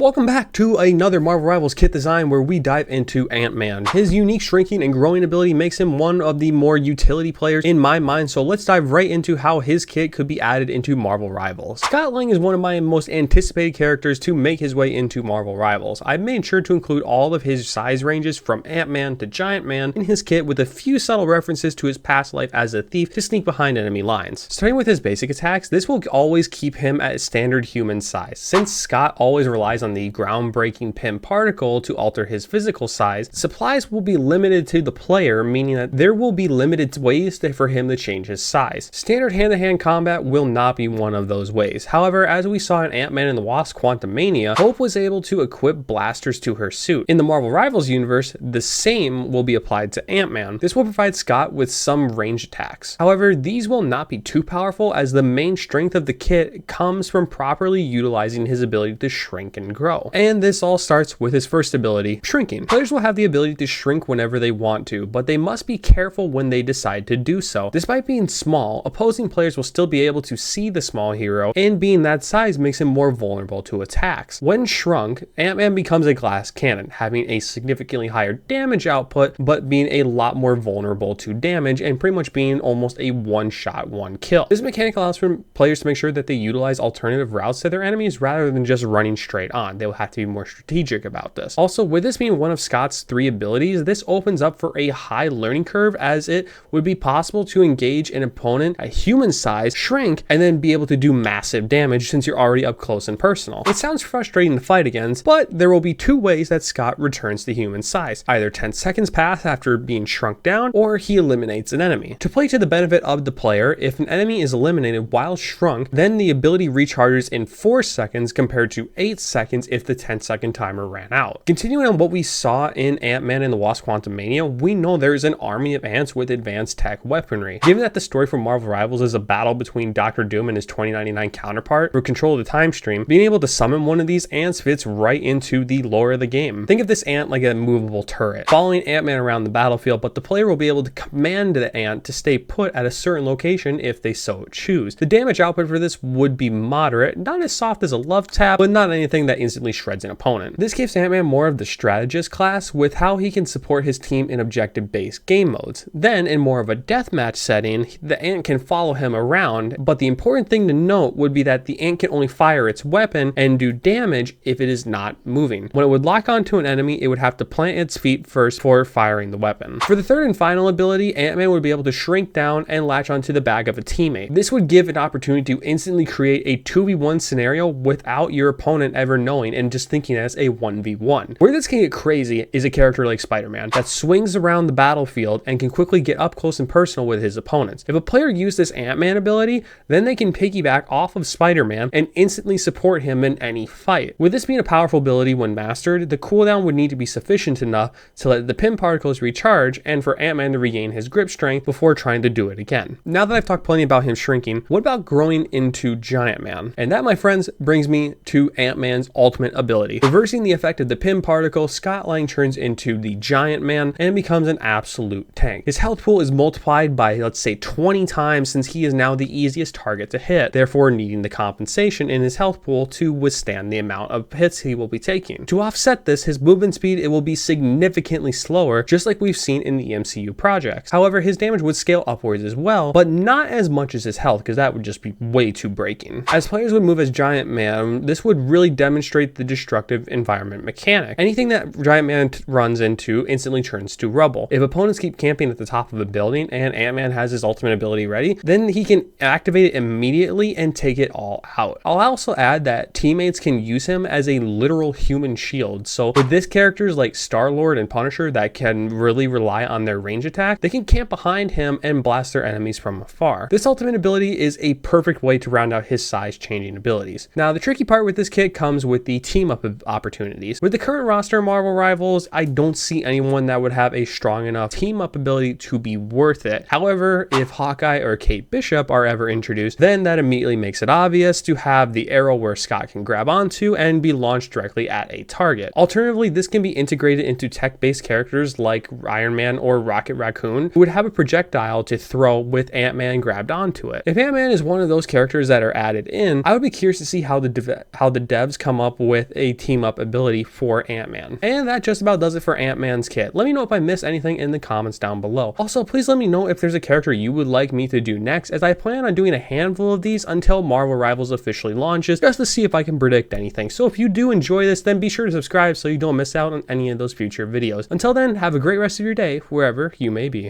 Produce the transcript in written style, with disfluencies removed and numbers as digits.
Welcome back to another Marvel Rivals kit design where we dive into Ant-Man. His unique shrinking and growing ability makes him one of the more utility players in my mind, so let's dive right into how his kit could be added into Marvel Rivals. Scott Lang is one of my most anticipated characters to make his way into Marvel Rivals. I've made sure to include all of his size ranges from Ant-Man to Giant Man in his kit with a few subtle references to his past life as a thief to sneak behind enemy lines. Starting with his basic attacks, this will always keep him at standard human size. Since Scott always relies on the groundbreaking pin particle to alter his physical size, supplies will be limited to the player, meaning that there will be limited ways for him to change his size. Standard hand-to-hand combat will not be one of those ways. However, as we saw in Ant-Man and the Wasp Quantumania, Hope was able to equip blasters to her suit. In the Marvel Rivals universe, the same will be applied to Ant-Man. This will provide Scott with some range attacks. However, these will not be too powerful, as the main strength of the kit comes from properly utilizing his ability to shrink and grow. And this all starts with his first ability, shrinking. Players will have the ability to shrink whenever they want to, but they must be careful when they decide to do so. Despite being small, opposing players will still be able to see the small hero, and being that size makes him more vulnerable to attacks. When shrunk, Ant-Man becomes a glass cannon, having a significantly higher damage output, but being a lot more vulnerable to damage and pretty much being almost a one-shot, one-kill. This mechanic allows for players to make sure that they utilize alternative routes to their enemies rather than just running straight on. They will have to be more strategic about this. Also, with this being one of Scott's 3 abilities, this opens up for a high learning curve, as it would be possible to engage an opponent at human size, shrink, and then be able to do massive damage since you're already up close and personal. It sounds frustrating to fight against, but there will be 2 ways that Scott returns to human size. Either 10 seconds pass after being shrunk down, or he eliminates an enemy. To play to the benefit of the player, if an enemy is eliminated while shrunk, then the ability recharges in 4 seconds compared to 8 seconds if the 10-second timer ran out. Continuing on what we saw in Ant-Man and the Wasp Quantumania, we know there is an army of ants with advanced tech weaponry. Given that the story from Marvel Rivals is a battle between Dr. Doom and his 2099 counterpart for control of the time stream, being able to summon one of these ants fits right into the lore of the game. Think of this ant like a movable turret, following Ant-Man around the battlefield, but the player will be able to command the ant to stay put at a certain location if they so choose. The damage output for this would be moderate, not as soft as a love tap, but not anything that instantly shreds an opponent. This gives Ant-Man more of the strategist class with how he can support his team in objective-based game modes. Then, in more of a deathmatch setting, the ant can follow him around, but the important thing to note would be that the ant can only fire its weapon and do damage if it is not moving. When it would lock onto an enemy, it would have to plant its feet first before firing the weapon. For the third and final ability, Ant-Man would be able to shrink down and latch onto the back of a teammate. This would give an opportunity to instantly create a 2v1 scenario without your opponent ever knowing and just thinking as a 1v1. Where this can get crazy is a character like Spider-Man that swings around the battlefield and can quickly get up close and personal with his opponents. If a player used this Ant-Man ability, then they can piggyback off of Spider-Man and instantly support him in any fight. With this being a powerful ability when mastered, the cooldown would need to be sufficient enough to let the pin particles recharge and for Ant-Man to regain his grip strength before trying to do it again. Now that I've talked plenty about him shrinking, what about growing into Giant Man? And that, my friends, brings me to Ant-Man's ultimate ability. Reversing the effect of the pin particle, Scott Lang turns into the Giant Man and becomes an absolute tank. His health pool is multiplied by, let's say, 20 times, since he is now the easiest target to hit, therefore needing the compensation in his health pool to withstand the amount of hits he will be taking. To offset this, his movement speed, it will be significantly slower, just like we've seen in the MCU projects. However, his damage would scale upwards as well, but not as much as his health, because that would just be way too breaking. As players would move as Giant Man, this would really demonstrate the destructive environment mechanic. Anything that Giant Man runs into instantly turns to rubble. If opponents keep camping at the top of a building and Ant-Man has his ultimate ability ready, then he can activate it immediately and take it all out. I'll also add that teammates can use him as a literal human shield. So with this characters like Star-Lord and Punisher that can really rely on their range attack, they can camp behind him and blast their enemies from afar. This ultimate ability is a perfect way to round out his size changing abilities. Now, the tricky part with this kit comes with the team up opportunities. With the current roster of Marvel Rivals, I don't see anyone that would have a strong enough team up ability to be worth it. However, if Hawkeye or Kate Bishop are ever introduced, then that immediately makes it obvious to have the arrow where Scott can grab onto and be launched directly at a target. Alternatively, this can be integrated into tech-based characters like Iron Man or Rocket Raccoon, who would have a projectile to throw with Ant-Man grabbed onto it. If Ant-Man is one of those characters that are added in, I would be curious to see how the devs come up up with a team up ability for Ant-Man. And that just about does it for Ant-Man's kit. Let me know if I missed anything in the comments down below. Also, please let me know if there's a character you would like me to do next, as I plan on doing a handful of these until Marvel Rivals officially launches, just to see if I can predict anything. So if you do enjoy this, then be sure to subscribe so you don't miss out on any of those future videos. Until then, have a great rest of your day, wherever you may be.